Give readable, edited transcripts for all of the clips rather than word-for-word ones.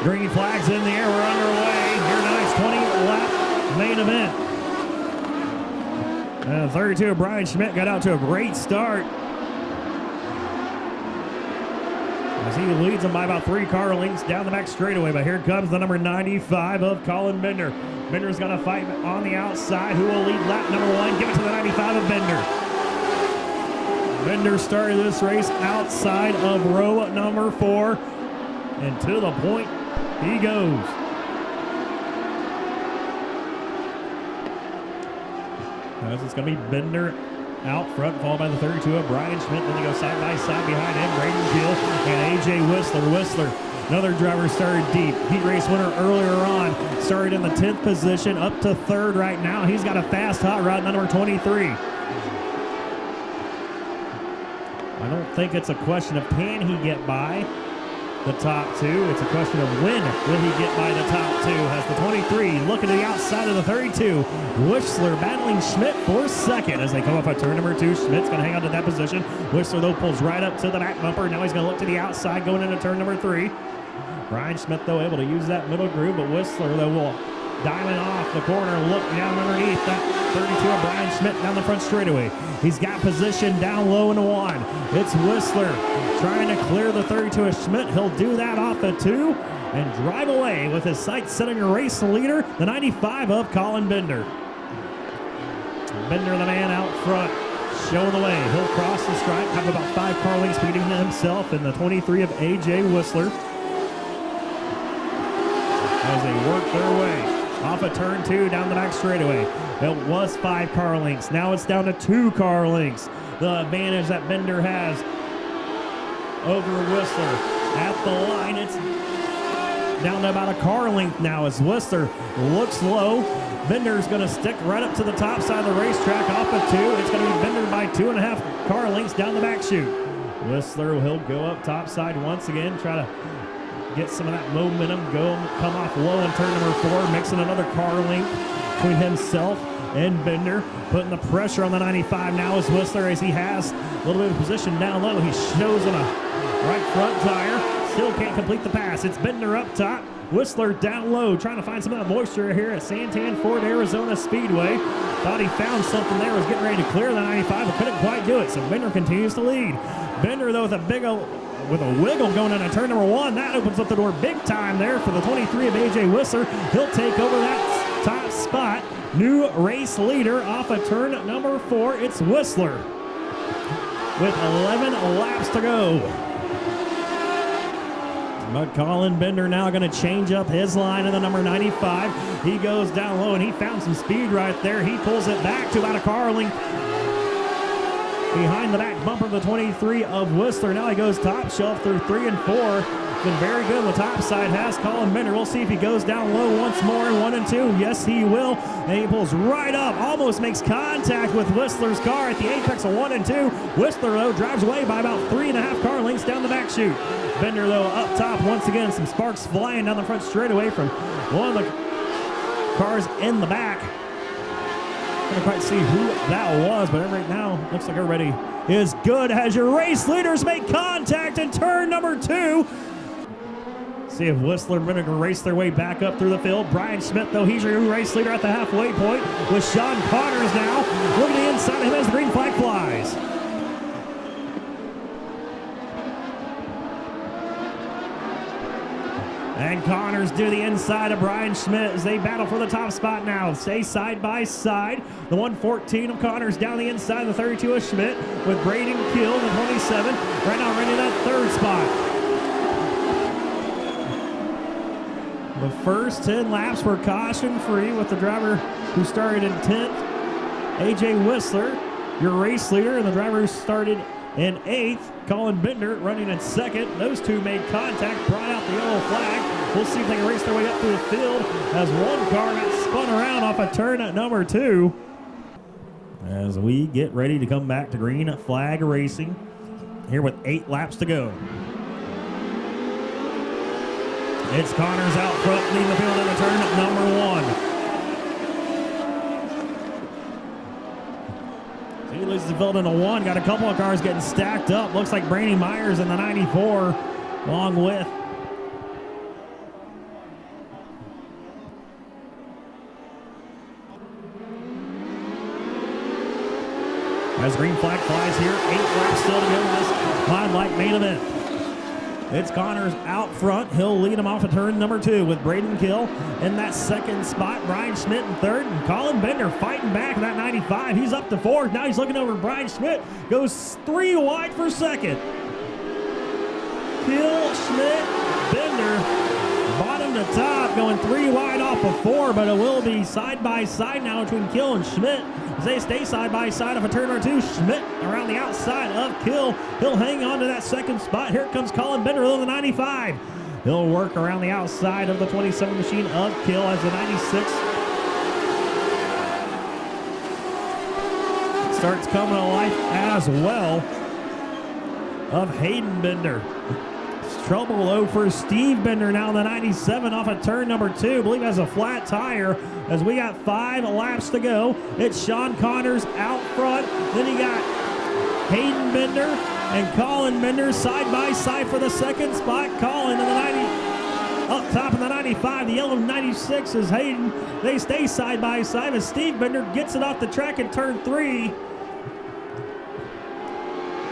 Green flags in the air. We're underway. Here tonight's 20-lap main event. And 32 of Brian Schmidt got out to a great start, as he leads them by about 3 car lengths down the back straightaway. But here comes the number 95 of Colin Bender. Bender's going to fight on the outside. Who will lead lap number 1? Give it to the 95 of Bender. Bender started this race outside of row number 4. And to the point he goes. As it's going to be Bender out front, followed by the 32 of Brian Schmidt. Then they go side by side behind him, Braden Gill and A.J. Whistler. Another driver started deep. Heat race winner earlier on. Started in the 10th position, up to 3rd right now. He's got a fast hot rod, number 23. I don't think it's a question of can he get by the top 2. It's a question of when will he get by the top 2. Has the 23 looking to the outside of the 32. Whistler battling Schmidt for 2nd as they come off of turn number 2. Schmidt's going to hang on to that position. Whistler, though, pulls right up to the back bumper. Now he's going to look to the outside going into turn number 3. Brian Schmidt, though, able to use that middle groove, but Whistler, though, will diamond off the corner, look down underneath that 32 of Brian Schmidt down the front straightaway. He's got position down low in the 1. It's Whistler trying to clear the 32 of Schmidt. He'll do that off the 2 and drive away with his sights set on your race leader, the 95 of Colin Bender. Bender, the man out front, showing the way. He'll cross the stripe, have about 5 car lengths beating himself in the 23 of A.J. Whistler as they work their way off of turn 2 down the back straightaway. It was 5 car lengths. Now it's down to 2 car lengths. The advantage that Bender has over Whistler. At the line, it's down to about a car length now as Whistler looks low. Bender's going to stick right up to the top side of the racetrack off of 2. It's going to be Bender by 2.5 car lengths down the back chute. Whistler, he'll go up top side once again, try to get some of that momentum, come off low in turn number 4, mixing another car length between himself and Bender, putting the pressure on the 95 now as Whistler, as he has a little bit of position down low. He shows on a right front tire, still can't complete the pass. It's Bender up top, Whistler down low, trying to find some of that moisture here at Santan Ford, Arizona Speedway. Thought he found something there, was getting ready to clear the 95, but couldn't quite do it, so Bender continues to lead. Bender, though, with a wiggle going into turn number 1. That opens up the door big time there for the 23 of A.J. Whistler. He'll take over that top spot. New race leader off of turn number 4. It's Whistler with 11 laps to go. But Colin Bender now going to change up his line in the number 95. He goes down low, and he found some speed right there. He pulls it back to about a car length behind the back bumper of the 23 of Whistler. Now he goes top shelf through 3 and 4. Been very good on the top side, has Colin Bender. We'll see if he goes down low once more in 1 and 2. Yes, he will. And he pulls right up, almost makes contact with Whistler's car at the apex of 1 and 2. Whistler, though, drives away by about 3.5 car lengths down the back chute. Bender, though, up top once again. Some sparks flying down the front straightaway from one of the cars in the back. Can't quite see who that was, but right now looks like everybody is good as your race leaders make contact in turn number 2. See if Whistler and Bender can race their way back up through the field. Brian Schmidt, though, he's your new race leader at the halfway point with Sean Connors now. Look at the inside of him as the green flag flies. And Connors do the inside of Brian Schmidt as they battle for the top spot now. Stay side by side. The 114 of Connors down the inside of the 32 of Schmidt with Braden Kill, the 27. Right now running that 3rd spot. The first 10 laps were caution-free with the driver who started in 10th, A.J. Whistler, your race leader, and the driver who started in 8th, Colin Bender, running in 2nd. Those two made contact, brought out the yellow flag. We'll see if they can race their way up through the field as one car got spun around off a turn at number 2. As we get ready to come back to green flag racing here with 8 laps to go. It's Connors out front, leading the field in the turn at number 1. He loses the field into 1. Got a couple of cars getting stacked up. Looks like Brady Myers in the 94, along with As green flag flies here, 8 laps still to go in this ModLite main event. It's Connors out front. He'll lead him off of turn number 2 with Braden Kill in that second spot. Brian Schmidt in third, and Colin Bender fighting back in that 95. He's up to 4th. Now he's looking over Brian Schmidt. Goes 3 wide for second. Kill, Schmidt, Bender, bottom to top, going 3 wide off of 4, but it will be side by side now between Kill and Schmidt. As they stay side by side off of turn number 2, Schmidt around the outside of Kill. He'll hang on to that second spot. Here comes Colin Bender on the 95. He'll work around the outside of the 27 machine of Kill as the 96 starts coming to life as well of Hayden Bender. Trouble though for Steve Bender now in the 97 off of turn number 2. I believe has a flat tire as we got 5 laps to go. It's Sean Connors out front. Then you got Hayden Bender and Colin Bender side by side for the second spot. Colin in the 90, up top in the 95. The yellow 96 is Hayden. They stay side by side as Steve Bender gets it off the track in turn 3.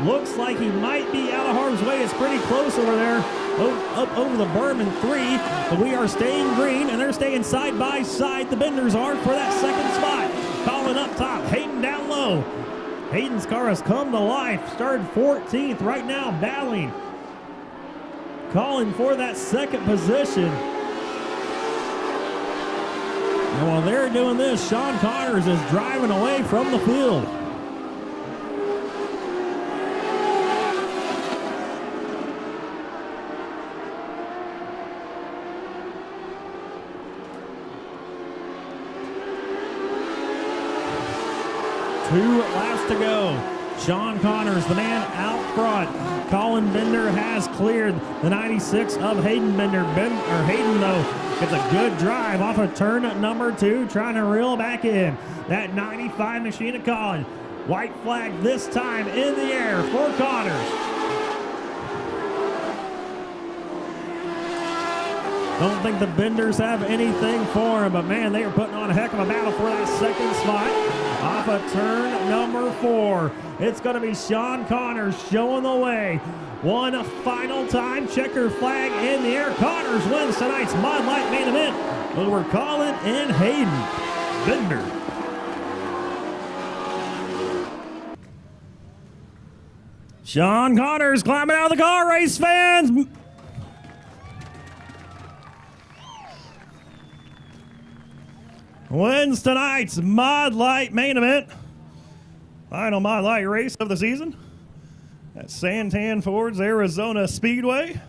Looks like he might be out of harm's way. It's pretty close over there, up over the berm in 3. But we are staying green, and they're staying side by side. The Benders are for that second spot. Colin up top, Hayden down low. Hayden's car has come to life. Started 14th, right now battling. Colin for that second position. And while they're doing this, Sean Connors is driving away from the field. Two laps to go. Sean Connors, the man out front. Colin Bender has cleared the 96 of Hayden Bender. Hayden, though, gets a good drive off of turn number 2, trying to reel back in. That 95 machine of Colin. White flag this time in the air for Connors. Don't think the Benders have anything for him, but man, they are putting on a heck of a battle for that second spot. Off of turn number 4, it's going to be Sean Connors showing the way. One final time, checker flag in the air. Connors wins tonight's ModLite main event over Colin and Hayden Bender. Sean Connors climbing out of the car, race fans. Wins tonight's ModLite main event. Final ModLite race of the season at Santan Ford's Arizona Speedway.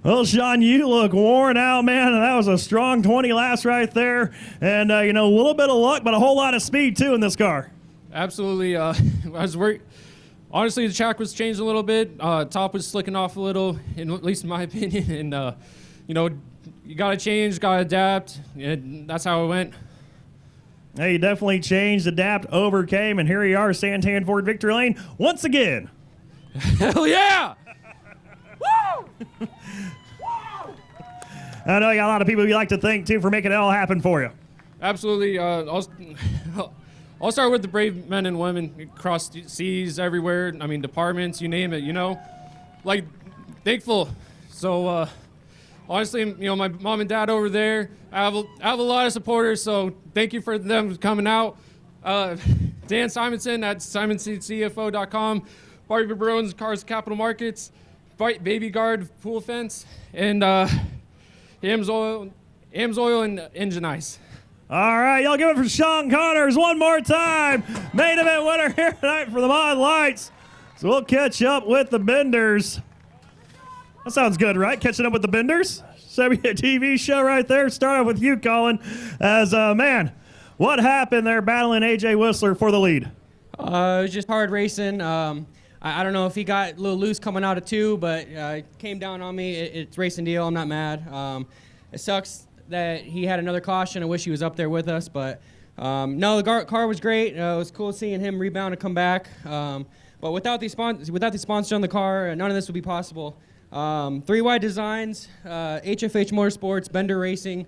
Well, Sean, you look worn out, man. That was a strong 20 laps right there. And, a little bit of luck, but a whole lot of speed, too, in this car. Absolutely. I was worried. Honestly, the track was changed a little bit. Top was slicking off a little, at least in my opinion. And, you got to change, got to adapt. And that's how it went. Hey, you definitely changed, adapt, overcame, and here you are, Santan Ford Victory Lane once again. Hell yeah! Woo! I know you got a lot of people you like to thank, too, for making it all happen for you. Absolutely. I'll start with the brave men and women across seas, everywhere. I mean, departments, you name it, thankful. So, honestly, my mom and dad over there, I have a lot of supporters, so thank you for them coming out. Dan Simonson at simonscfo.com, Barbie Barone's Cars Capital Markets, Baby Guard Pool Fence, and Hams Oil and Engine Ice. All right, y'all give it for Sean Connors one more time. Main event winner here tonight for the ModLites. So we'll catch up with the Benders. That sounds good, right? Catching up with the Benders? So we a TV show right there. Start off with you, Colin. As, man, what happened there battling A.J. Whistler for the lead? It was just hard racing. I don't know if he got a little loose coming out of 2, but it came down on me. It's racing deal. I'm not mad. It sucks that he had another caution. I wish he was up there with us, but no, the car was great. It was cool seeing him rebound and come back. But without the sponsor on the car, none of this would be possible. Three Wide Designs, HFH Motorsports, Bender Racing,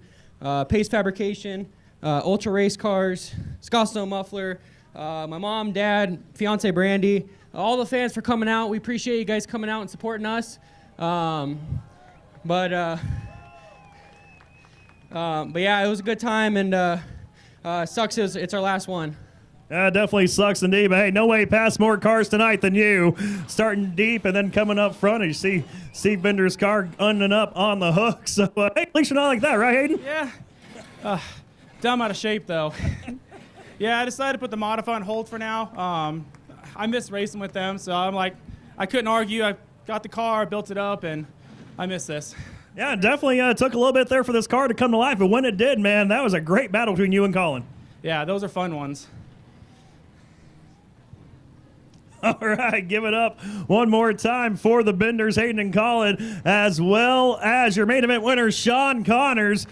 Pace Fabrication, Ultra Race Cars, Scottsdale Muffler, my mom, dad, fiance Brandy, all the fans for coming out. We appreciate you guys coming out and supporting us. But yeah, it was a good time, and sucks it's our last one. Definitely sucks indeed, but hey, no way past more cars tonight than you. Starting deep and then coming up front, and you see Steve Bender's car unding up on the hook. So, hey, at least you're not like that, right, Hayden? Yeah. Dumb out of shape, though. Yeah, I decided to put the Modify on hold for now. I miss racing with them, so I'm like, I couldn't argue. I got the car, built it up, and I miss this. Yeah, definitely took a little bit there for this car to come to life, but when it did, man, that was a great battle between you and Colin. Yeah, those are fun ones. All right, give it up one more time for the Benders, Hayden and Colin, as well as your main event winner, Sean Connors.